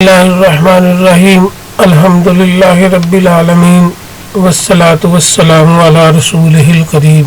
Bismillahirrahmanirrahim. Alhamdulillahi Rabbil Alamin. Wassalatu wassalamu ala Rasulihil Kareem.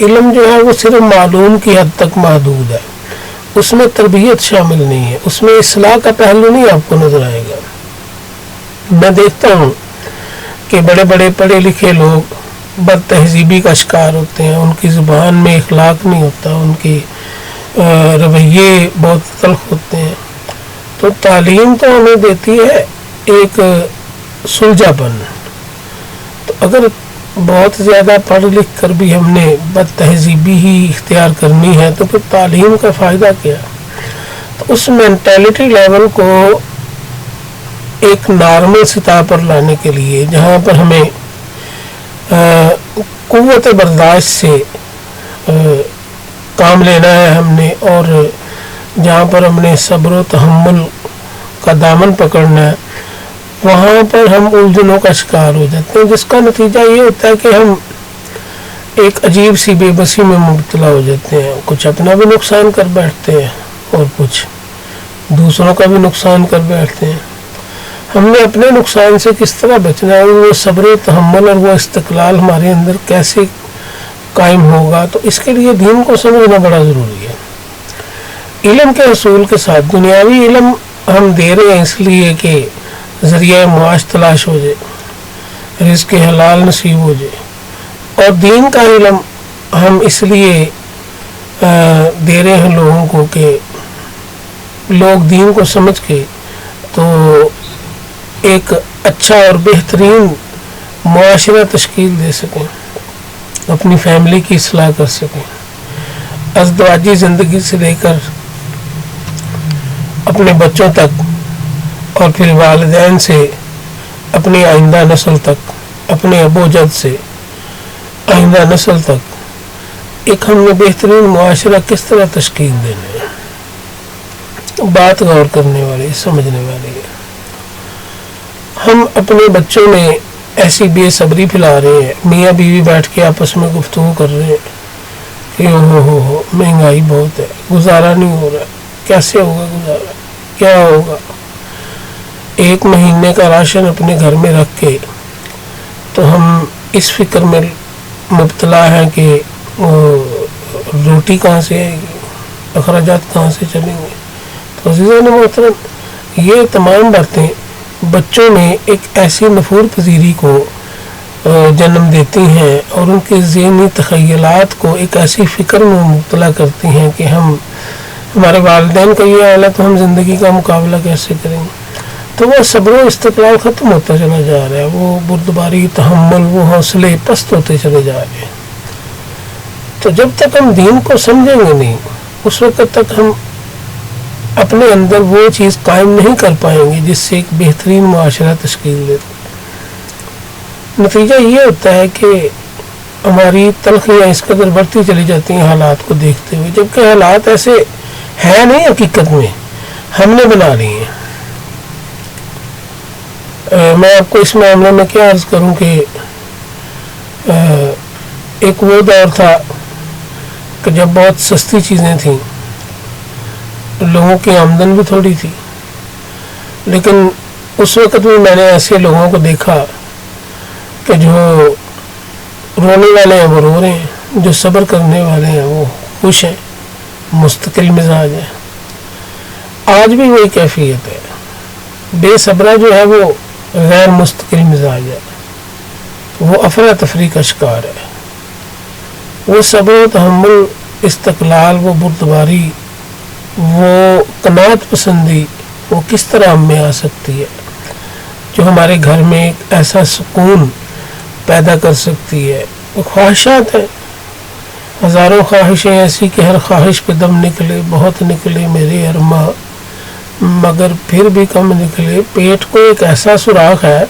علم جو ہے وہ صرف معلوم کی حد تک محدود ہے، اس میں تربیت شامل نہیں ہے، اس میں اصلاح کا پہلو نہیں آپ کو نظر آئے گا۔ میں دیکھتا ہوں کہ بڑے بڑے پڑھے لکھے لوگ بد تہذیبی کا شکار ہوتے ہیں، ان کی زبان میں اخلاق نہیں ہوتا، ان کے رویے بہت تلخ ہوتے ہیں۔ تو تعلیم تو ہمیں دیتی ہے ایک سلجھا پن، تو اگر بہت زیادہ پڑھ لکھ کر بھی ہم نے بد تہذیبی ہی اختیار کرنی ہے تو پھر تعلیم کا فائدہ کیا؟ تو اس مینٹیلٹی لیول کو ایک نارمل سطح پر لانے کے لیے، جہاں پر ہمیں قوت برداشت سے کام لینا ہے ہم نے، اور جہاں پر ہم نے صبر و تحمل کا دامن پکڑنا ہے، وہاں پر ہم الجھنوں کا شکار ہو جاتے ہیں، جس کا نتیجہ یہ ہوتا ہے کہ ہم ایک عجیب سی بے بسی میں مبتلا ہو جاتے ہیں، کچھ اپنا بھی نقصان کر بیٹھتے ہیں اور کچھ دوسروں کا بھی نقصان کر بیٹھتے ہیں۔ ہم نے اپنے نقصان سے کس طرح بچنا ہے، وہ صبر و تحمل اور وہ استقلال ہمارے اندر کیسے قائم ہوگا، تو اس کے لیے دین کو سمجھنا بڑا ضروری ہے۔ علم کے حصول کے ساتھ دنیاوی علم ہم دے رہے ہیں اس لیے کہ ذریعہ معاش تلاش ہو جائے، رزق حلال نصیب ہو جائے، اور دین کا علم ہم اس لیے دے رہے ہیں لوگوں کو کہ لوگ دین کو سمجھ کے تو ایک اچھا اور بہترین معاشرہ تشکیل دے سکیں، اپنی فیملی کی اصلاح کر سکیں، ازدواجی زندگی سے لے کر اپنے بچوں تک، اور پھر والدین سے اپنی آئندہ نسل تک، اپنے ابو جد سے آئندہ نسل تک ایک ہم نے بہترین معاشرہ کس طرح تشکیل دینا ہے۔ بات غور کرنے والی، سمجھنے والی ہے۔ ہم اپنے بچوں میں ایسی بے صبری پھیلا رہے ہیں، میاں بیوی بیٹھ کے آپس میں گفتگو کر رہے ہیں کہ ہو مہنگائی بہت ہے، گزارا نہیں ہو رہا، کیسے ہوگا گزارا، کیا ہوگا؟ ایک مہینے کا راشن اپنے گھر میں رکھ کے تو ہم اس فکر میں مبتلا ہیں کہ روٹی کہاں سے آئے گی، اخراجات کہاں سے چلیں گے۔ تو عزیزان محترم، یہ تمام باتیں بچوں میں ایک ایسی نفور پذیری کو جنم دیتی ہیں اور ان کے ذہنی تخیلات کو ایک ایسی فکر میں مبتلا کرتی ہیں کہ ہمارے والدین کا یہ حال ہے تو ہم زندگی کا مقابلہ کیسے کریں گے۔ تو وہ صبر و استقلال ختم ہوتا چلا جا رہا ہے، وہ بردباری، تحمل، وہ حوصلے پست ہوتے چلے جا رہے ہیں۔ تو جب تک ہم دین کو سمجھیں گے نہیں، اس وقت تک ہم اپنے اندر وہ چیز قائم نہیں کر پائیں گے جس سے ایک بہترین معاشرہ تشکیل دے۔ نتیجہ یہ ہوتا ہے کہ ہماری تلخیاں اس قدر بڑھتی چلی جاتی ہیں حالات کو دیکھتے ہوئے، جبکہ حالات ایسے ہیں نہیں، حقیقت میں ہم نے بنا لی ہیں۔ میں آپ کو اس معاملے میں کیا عرض کروں کہ ایک وہ دور تھا کہ جب بہت سستی چیزیں تھیں، لوگوں کی آمدن بھی تھوڑی تھی، لیکن اس وقت بھی میں نے ایسے لوگوں کو دیکھا کہ جو رونے والے ہیں وہ رو رہے ہیں، جو صبر کرنے والے ہیں وہ خوش ہیں، مستقل مزاج ہے۔ آج بھی وہی کیفیت ہے، بے صبرہ جو ہے وہ غیر مستقل مزاج ہے، وہ افراتفری کا شکار ہے۔ وہ صبر و تحمل، استقلال، وہ بردباری، وہ قناعت پسندی، وہ کس طرح ہم میں آ سکتی ہے جو ہمارے گھر میں ایک ایسا سکون پیدا کر سکتی ہے؟ وہ خواہشات ہیں، ہزاروں خواہشیں ایسی کہ ہر خواہش پہ دم نکلے، بہت نکلے میرے ارماں مگر پھر بھی کم نکلے۔ پیٹ کو ایک ایسا سوراخ ہے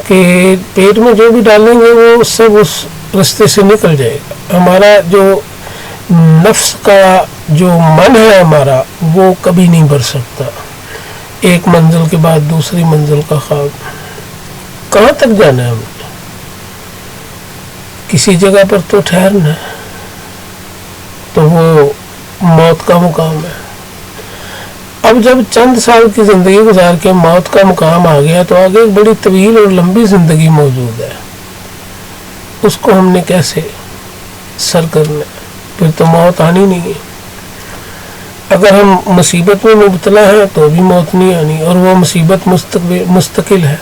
کہ پیٹ میں جو بھی ڈالیں گے وہ سب اس رستے سے نکل جائے گا۔ ہمارا جو نفس کا جو من ہے ہمارا، وہ کبھی نہیں بڑھ سکتا۔ ایک منزل کے بعد دوسری منزل کا خواب، کہاں تک جانا ہے ہم نے؟ کسی جگہ پر تو ٹھہرنا ہے، تو وہ موت کا مقام ہے۔ اب جب چند سال کی زندگی گزار کے موت کا مقام آ گیا تو آگے ایک بڑی طویل اور لمبی زندگی موجود ہے۔ اس کو ہم نے کیسے سر کرنا ہے؟ پھر تو موت آنی نہیں ہے. اگر ہم مصیبت میں مبتلا ہیں تو بھی موت نہیں آنی، اور وہ مصیبت مستقل ہے.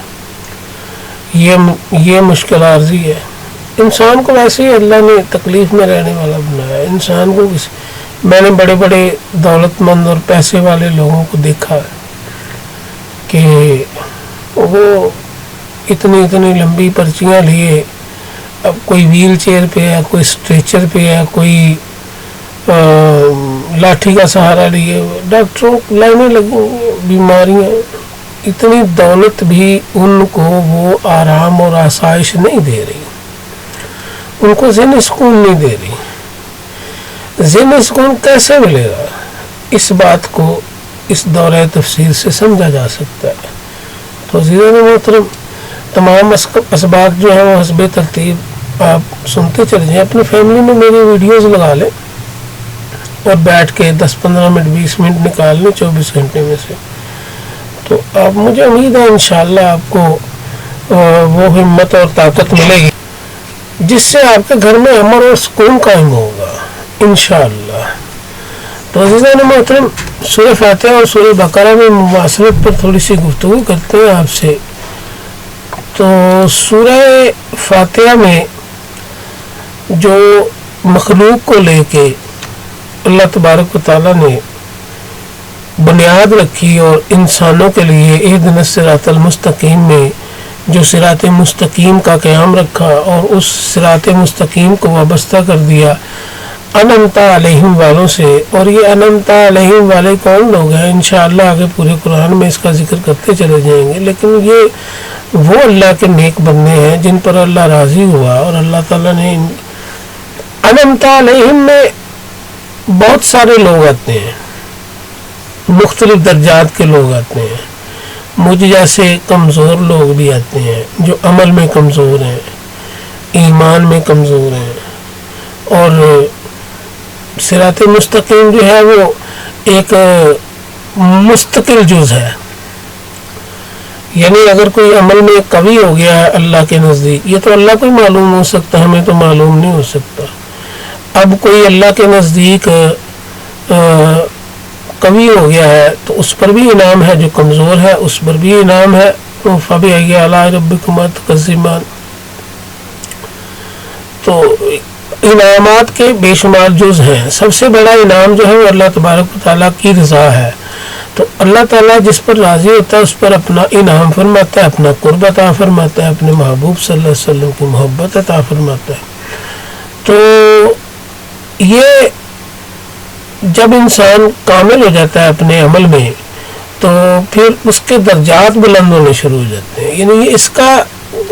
یہ مشکل عارضی ہے. انسان کو ویسے ہی اللہ نے تکلیف میں رہنے والا بنایا ہے. انسان کو میں نے بڑے بڑے دولت مند اور پیسے والے لوگوں کو دیکھا ہے کہ وہ اتنی لمبی پرچیاں لیے، اب کوئی ویل چیئر پہ ہے، کوئی اسٹریچر پہ ہے، کوئی لاٹھی کا سہارا لیے، ڈاکٹروں لائنیں لگی، بیماریاں. اتنی دولت بھی ان کو وہ آرام اور آسائش نہیں دے رہی، ان کو ذہنی سکون نہیں دے رہی. ذہنی سکون کیسے ملے گا؟ اس بات کو اس دورہ تفسیر سے سمجھا جا سکتا ہے. تو عزیزان محترم، تمام اسباق جو ہیں وہ حسب ترتیب آپ سنتے چلے جائیں. اپنی فیملی میں میری ویڈیوز لگا لیں اور بیٹھ کے 10-15 منٹ 20 منٹ نکال لیں 24 گھنٹے میں سے. تو آپ، مجھے امید ہے انشاءاللہ آپ کو وہ ہمت اور طاقت ملے گی جس سے آپ کے گھر میں امن اور سکون قائم ہوگا انشاءاللہ. تو عزیزان محترم، سورہ فاتحہ اور سورہ بقرہ میں مواصلت پر تھوڑی سی گفتگو کرتے ہیں آپ سے. تو سورہ فاتحہ میں جو مخلوق کو لے کے اللہ تبارک و تعالیٰ نے بنیاد رکھی اور انسانوں کے لیے اہدنا الصراط المستقیم میں جو صراط مستقیم کا قیام رکھا اور اس صراط مستقیم کو وابستہ کر دیا انعمت علیہم والوں سے. اور یہ انعمت علیہم والے کون لوگ ہیں؟ انشاءاللہ آگے پورے قرآن میں اس کا ذکر کرتے چلے جائیں گے. لیکن یہ وہ اللہ کے نیک بندے ہیں جن پر اللہ راضی ہوا، اور اللہ تعالیٰ نے انعمت علیہم میں بہت سارے لوگ آتے ہیں، مختلف درجات کے لوگ آتے ہیں. مجھ جیسے کمزور لوگ بھی آتے ہیں جو عمل میں کمزور ہیں، ایمان میں کمزور ہیں. اور صراط مستقیم جو ہے وہ ایک مستقل جز ہے. یعنی اگر کوئی عمل میں قوی ہو گیا ہے اللہ کے نزدیک، یہ تو اللہ کو ہی معلوم ہو سکتا، ہمیں تو معلوم نہیں ہو سکتا. اب کوئی اللہ کے نزدیک قوی ہو گیا ہے تو اس پر بھی انعام ہے، جو کمزور ہے اس پر بھی انعام ہے. فَبِأَيِّ آلَاءِ رَبِّكُمَا تُكَذِّبَانِ. تو انعامات کے بے شمار جز ہیں. سب سے بڑا انعام جو ہے وہ اللہ تبارک و تعالیٰ کی رضا ہے. تو اللہ تعالیٰ جس پر راضی ہوتا ہے اس پر اپنا انعام فرماتا ہے، اپنا قرب عطا فرماتا ہے، اپنے محبوب صلی اللہ علیہ وسلم کی محبت عطا فرماتا ہے. تو یہ جب انسان کامل ہو جاتا ہے اپنے عمل میں تو پھر اس کے درجات بلند ہونے شروع ہو جاتے ہیں. یعنی اس کا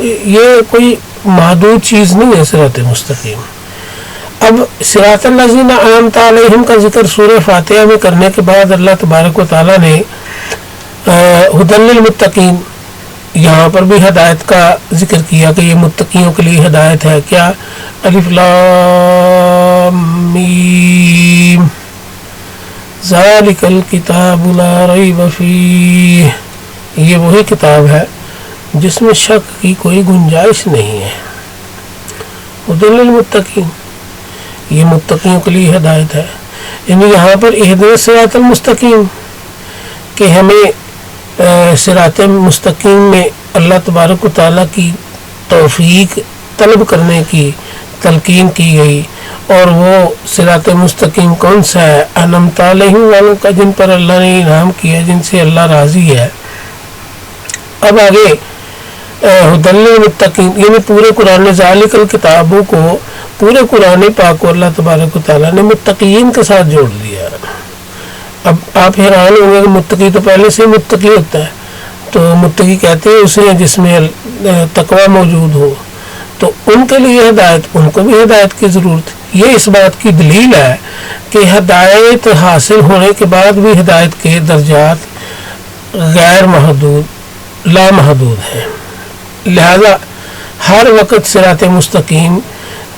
یہ کوئی محدود چیز نہیں ہے صراط مستقیم. اب صراط الذین انعمت علیہم کا ذکر سورہ فاتحہ میں کرنے کے بعد اللہ تبارک و تعالیٰ نے ھدی للمتقین، یہاں پر بھی ہدایت کا ذکر کیا کہ یہ متقیوں کے لیے ہدایت ہے. کیا؟ الف لام میم ذالک الکتاب لا ریب فیہ. یہ وہی کتاب ہے جس میں شک کی کوئی گنجائش نہیں ہے. ھدی للمتقین، یہ متقیوں کے لیے ہدایت ہے. یعنی یہاں پر اہدنا الصراط المستقیم کہ ہمیں صراط مستقیم میں اللہ تبارک و تعالیٰ کی توفیق طلب کرنے کی تلقین کی گئی. اور وہ صراط مستقیم کون سا ہے؟ انعمت علیہم والوں کا، جن پر اللہ نے انعام کیا، جن سے اللہ راضی ہے. اب آگے ھدی للمتقین، یعنی پورے قرآن ذالک الکتابوں کو، پورے قرآن پاک کو اللہ تبارک و تعالیٰ نے متقین کے ساتھ جوڑ دیا. اب آپ حیران ہوں گے کہ متقی تو پہلے سے متقی ہوتا ہے. تو متقی کہتے ہیں اسے جس میں تقوی موجود ہو. تو ان کے لیے ہدایت، ان کو بھی ہدایت کی ضرورت. یہ اس بات کی دلیل ہے کہ ہدایت حاصل ہونے کے بعد بھی ہدایت کے درجات غیر محدود، لامحدود ہیں. لہذا ہر وقت صراط مستقیم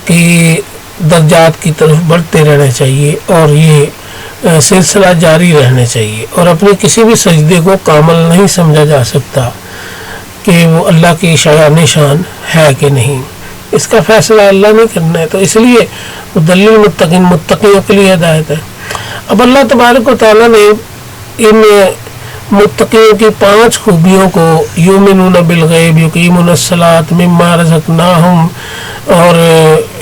کی درجات کی طرف بڑھتے رہنا چاہیے اور یہ سلسلہ جاری رہنا چاہیے. اور اپنے کسی بھی سجدے کو کامل نہیں سمجھا جا سکتا کہ وہ اللہ کی شان ہے کہ نہیں. اس کا فیصلہ اللہ نے کرنا ہے. تو اس لیے مدلل متقین متقیوں کے لیے ہدایت ہے. اب اللہ تبارک و تعالیٰ نے ان متقیوں کی 5 خوبیوں کو یؤمنون بالغیب یقیمون الصلاۃ مما رزقناہم اور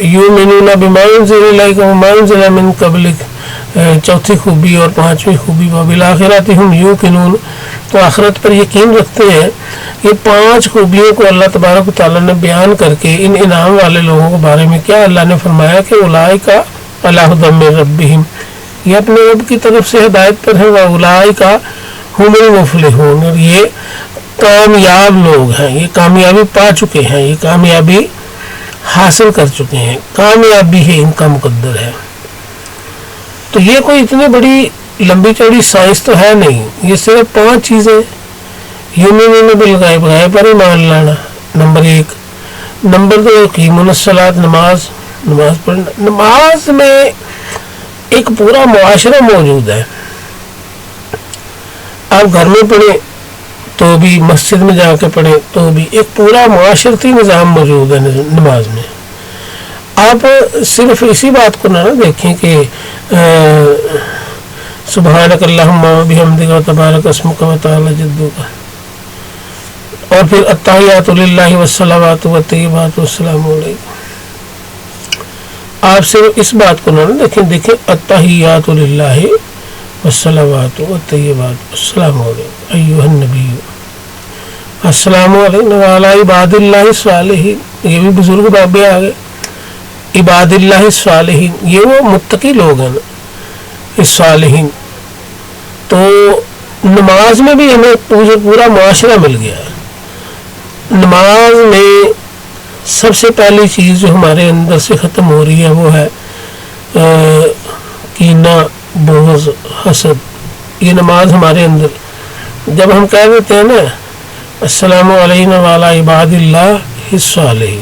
یؤمنون بما انزل الیک وما انزل من قبلک چوتھی خوبی اور 5ویں خوبی وبالآخرۃ ہم یوقنون تو آخرت پر یقین رکھتے ہیں. یہ 5 خوبیوں کو اللہ تبارک و تعالیٰ نے بیان کر کے ان انعام والے لوگوں کے بارے میں کیا اللہ نے فرمایا کہ اولئک علی ھدی من ربہم یہ اپنے رب کی طرف سے ہدایت پر ہیں. واولئک ہم المفلحون اور یہ کامیاب لوگ ہیں, یہ کامیابی پا چکے ہیں, یہ کامیابی حاصل کر چکے ہیں, کامیابی ہے ان کا مقدر ہے. تو یہ کوئی اتنی بڑی لمبی چوڑی سائنس تو ہے نہیں, یہ صرف 5 چیزیں. یؤمنون بالغیب غیب پر ایمان لانا نمبر 1. نمبر 2 یقیمون الصلاۃ نماز پڑھنا. نماز میں ایک پورا معاشرہ موجود ہے. آپ گھر میں پڑھیں تو بھی, مسجد میں جا کے پڑھیں تو بھی, ایک پورا معاشرتی نظام موجود ہے نماز میں. آپ صرف اسی بات کو نہ دیکھیں کہ سبحانک اللہم وبحمدک وتبارک اسمک وتعالی جدک اور پھر التحیات للہ والصلوات والطیبات والسلام علیکم. آپ صرف اس بات کو نہ دیکھیں التحیات للہ والصلوات والطیبات والسلام علیکم ایھا النبی السلام علیکم وعلی عباد اللہ الصالحین. یہ بھی بزرگ بابے آ گئے. عباد اللہ الصالحین یہ وہ متقی لوگ ہیں الصالحین. تو نماز میں بھی ہمیں پورا معاشرہ مل گیا. نماز میں سب سے پہلی چیز جو ہمارے اندر سے ختم ہو رہی ہے وہ ہے کینہ, بغض, حسد. یہ نماز ہمارے اندر جب ہم کہہ دیتے ہیں نا السلام علینا وعلی عباد اللہ الصالحین,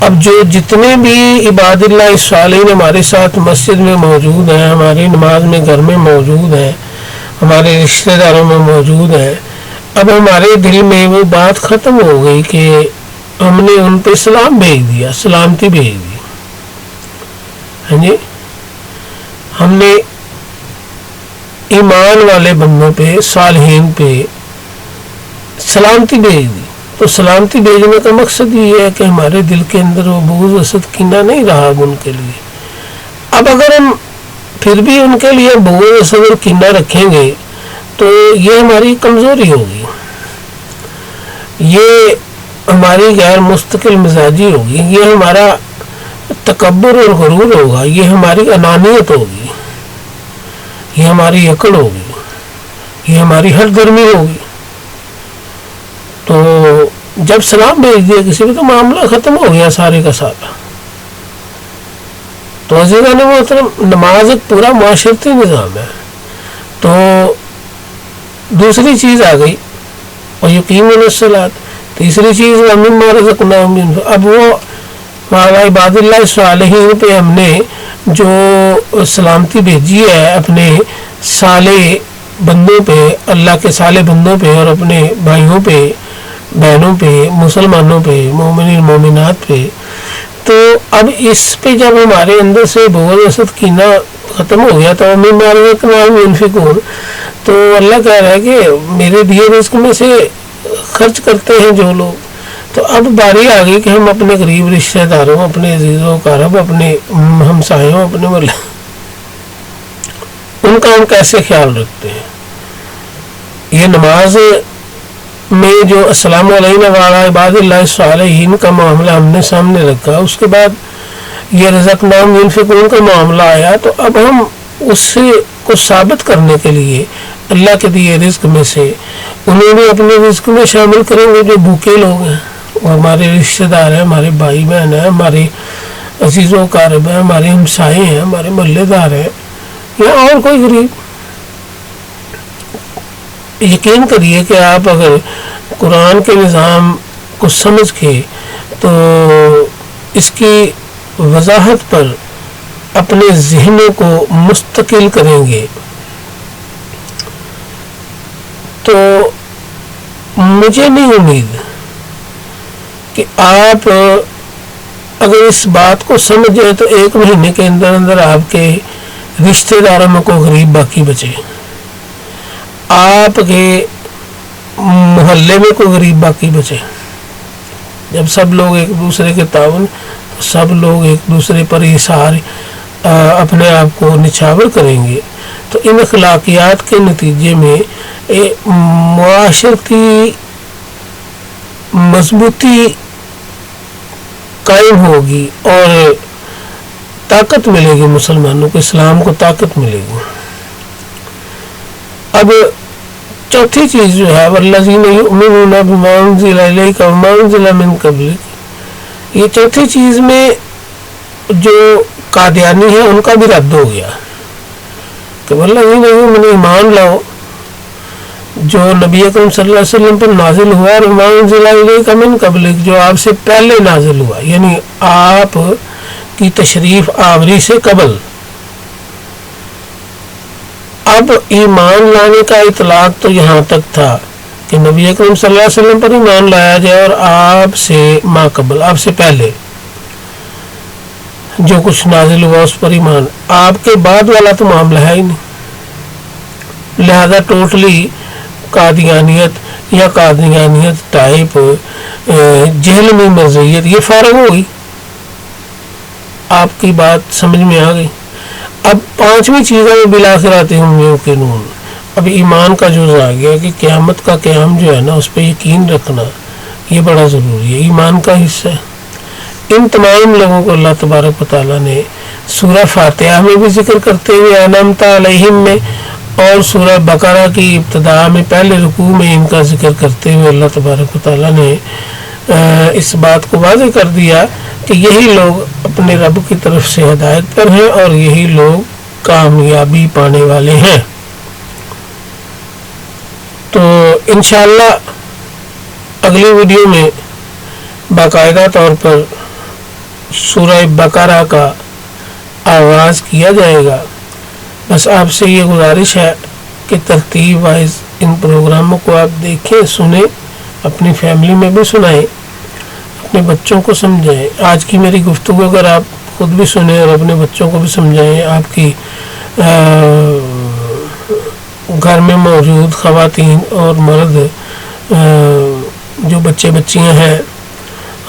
اب جو جتنے بھی عباد اللہ الصالحین ہمارے ساتھ مسجد میں موجود ہیں, ہماری نماز میں گھر میں موجود ہیں, ہمارے رشتہ داروں میں موجود ہیں, اب ہمارے دل میں وہ بات ختم ہو گئی کہ ہم نے ان پہ سلام بھیج دیا, سلامتی بھیج دی. ہاں جی, ہم نے ایمان والے بندوں پہ, صالحین پہ سلامتی بھیج دی. تو سلامتی بھیجنے کا مقصد یہ ہے کہ ہمارے دل کے اندر وہ بغض حسد کینہ نہیں رہا ان کے لیے. اب اگر ہم پھر بھی ان کے لیے بغض حسد اور کینہ رکھیں گے تو یہ ہماری کمزوری ہوگی, یہ ہماری غیر مستقل مزاجی ہوگی, یہ ہمارا تکبر اور غرور ہوگا, یہ ہماری انانیت ہوگی, یہ ہماری عقل ہوگی, یہ ہماری ہر درمی ہوگی. تو جب سلام بھیج دیا کسی کو تو معاملہ ختم ہو گیا سارے کا سارا. تو عزیزان محترم, نماز ایک پورا معاشرتی نظام ہے. تو دوسری چیز آ گئی اور یقیمون الصلاۃ. تیسری چیز ومما رزقناہم ينفقون. اب وہ عباد اللہ الصالحین پہ ہم نے جو سلامتی بھیجی ہے اپنے صالح بندوں پہ, اللہ کے صالح بندوں پہ اور اپنے بھائیوں پہ, بہنوں پہ, مسلمانوں پہ, مومنین مومنات پہ, تو اب اس پہ جب ہمارے اندر سے بغض حسد کینہ ختم ہو گیا تو مما رزقناہم ينفقون, تو اللہ کہہ رہا ہے کہ میرے دیے رزق میں سے خرچ کرتے ہیں جو لوگ. تو اب باری آ گئی کہ ہم اپنے قریب رشتہ داروں, اپنے عزیز و اقارب, اپنے ہمسایوں, اپنے ان کا ہم کیسے خیال رکھتے ہیں. یہ نماز میں جو السلام علینا وعلی عباد اللہ الصالحین کا معاملہ ہم نے سامنے رکھا, اس کے بعد یہ رزقناہم ينفقون کا معاملہ آیا. تو اب ہم اس کو ثابت کرنے کے لیے اللہ کے دیے رزق میں سے انہیں بھی اپنے رزق میں شامل کریں گے جو بھوکے لوگ ہیں, اور ہمارے رشتہ دار ہیں, ہمارے بھائی بہن ہیں, ہمارے عزیز و اقارب ہیں, ہمارے ہمسائے ہیں, ہمارے محلے دار ہیں, یا اور کوئی غریب. یقین کریے کہ آپ اگر قرآن کے نظام کو سمجھ کے تو اس کی وضاحت پر اپنے ذہنوں کو مستقل کریں گے تو مجھے نہیں امید کہ آپ اگر اس بات کو سمجھ جائے تو 1 مہینے کے اندر اندر آپ کے رشتہ داروں میں کوئی غریب باقی بچے، آپ کے محلے میں کوئی غریب باقی بچے. جب سب لوگ ایک دوسرے کے تعاون، سب لوگ ایک دوسرے پر ایثار اپنے آپ کو نچھاور کریں گے تو ان اخلاقیات کے نتیجے میں معاشرتی مضبوطی قائم ہوگی اور طاقت ملے گی، مسلمانوں کو، اسلام کو طاقت ملے گی. اب چوتھی چیز جو ہے والذین یؤمنون بما انزل الیک وما انزل من قبلک، یہ چوتھی چیز میں جو قادیانی ہے ان کا بھی رد ہو گیا کہ والذین یؤمنون، ایمان لاؤ جو نبی اکرم صلی اللہ علیہ وسلم پر نازل ہوا، اور وما انزل الیک من قبلک، جو آپ سے پہلے نازل ہوا، یعنی آپ کی تشریف آوری سے قبل. اب ایمان لانے کا اطلاق تو یہاں تک تھا کہ نبی اکرم صلی اللہ علیہ وسلم پر ایمان لایا جائے اور آپ سے ما قبل، آپ سے پہلے جو کچھ نازل ہوا اس پر ایمان. آپ کے بعد والا تو معاملہ ہے ہی نہیں، لہذا ٹوٹلی قادیانیت یا قادیانیت ٹائپ جہلمی مرضیت یہ فارغ ہو گئی. آپ کی بات سمجھ میں آ گئی. اب 5ویں چیز ہے بالآخر آتے ہوں یوقنون. اب ایمان کا جز آ گیا کہ قیامت کا قیام جو ہے نا اس پہ یقین رکھنا یہ بڑا ضروری ہے، ایمان کا حصہ ہے. ان تمام لوگوں کو اللہ تبارک و تعالیٰ نے سورہ فاتحہ میں بھی ذکر کرتے ہوئے انعمت علیہم میں، اور سورہ بقرہ کی ابتدا میں پہلے رکوع میں ان کا ذکر کرتے ہوئے اللہ تبارک و تعالیٰ نے اس بات کو واضح کر دیا کہ یہی لوگ اپنے رب کی طرف سے ہدایت پر ہیں اور یہی لوگ کامیابی پانے والے ہیں. تو انشاءاللہ اگلی ویڈیو میں باقاعدہ طور پر سورہ بقرہ کا آغاز کیا جائے گا. بس آپ سے یہ گزارش ہے کہ ترتیب وائز ان پروگراموں کو آپ دیکھیں، سنیں، اپنی فیملی میں بھی سنائیں، اپنے بچوں کو سمجھائیں. آج کی میری گفتگو اگر آپ خود بھی سنیں اور اپنے بچوں کو بھی سمجھائیں، آپ کی گھر میں موجود خواتین اور مرد جو بچے بچیاں ہیں،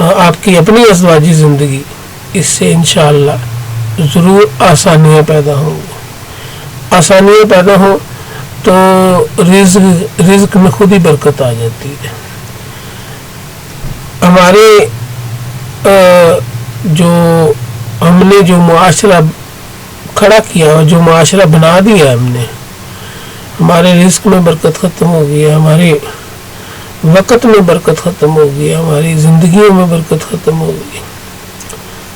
آپ کی اپنی ازدواجی زندگی، اس سے انشاءاللہ ضرور آسانیاں پیدا ہوں گی. آسانیاں پیدا ہوں تو رزق میں خود ہی برکت آ جاتی ہے. ہمارے ہم نے جو معاشرہ کھڑا کیا اور جو معاشرہ بنا دیا ہم نے، ہمارے رزق میں برکت ختم ہو گئی، ہمارے وقت میں برکت ختم ہو گئی، ہماری زندگیوں میں برکت ختم ہو گئی.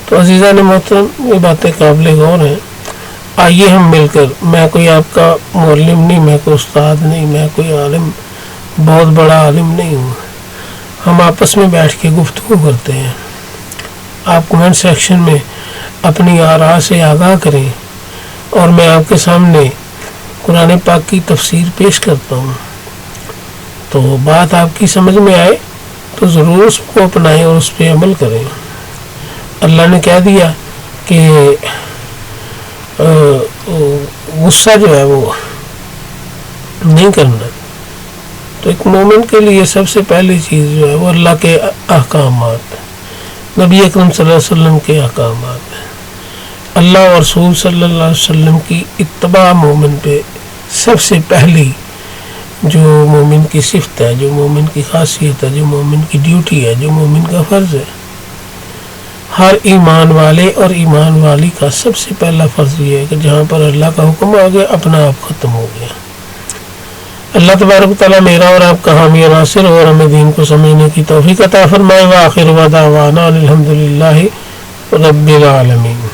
تو عزیزان محترم، یہ باتیں قابل غور ہیں. آئیے ہم مل کر، میں کوئی آپ کا معلم نہیں، میں کوئی استاد نہیں، میں کوئی عالم، بہت بڑا عالم نہیں ہوں. ہم آپس میں بیٹھ کے گفتگو کرتے ہیں. آپ کمنٹ سیکشن میں اپنی آراء سے آگاہ کریں اور میں آپ کے سامنے قرآن پاک کی تفسیر پیش کرتا ہوں. تو بات آپ کی سمجھ میں آئے تو ضرور اس کو اپنائیں اور اس پہ عمل کریں. اللہ نے کہہ دیا کہ غصہ جو ہے وہ نہیں کرنا. تو ایک مومن کے لیے سب سے پہلی چیز جو ہے وہ اللہ کے احکامات، نبی اکرم صلی اللہ علیہ وسلم کے احکامات ہیں. اللہ اور رسول صلی اللہ علیہ وسلم کی اتباع مومن پہ سب سے پہلی جو مومن کی صفت ہے، جو مومن کی خاصیت ہے، جو مومن کی ڈیوٹی ہے، جو مومن کا فرض ہے. ہر ایمان والے اور ایمان والی کا سب سے پہلا فرض یہ ہے کہ جہاں پر اللہ کا حکم آ گیا اپنا آپ ختم ہو گیا. اللہ تبارک تعالیٰ میرا اور آپ کا حامی ناصر اور ہمیں دین کو سمجھنے کی توفیق عطا فرمائے. وآخر دعوانا الحمدللہ رب العالمین.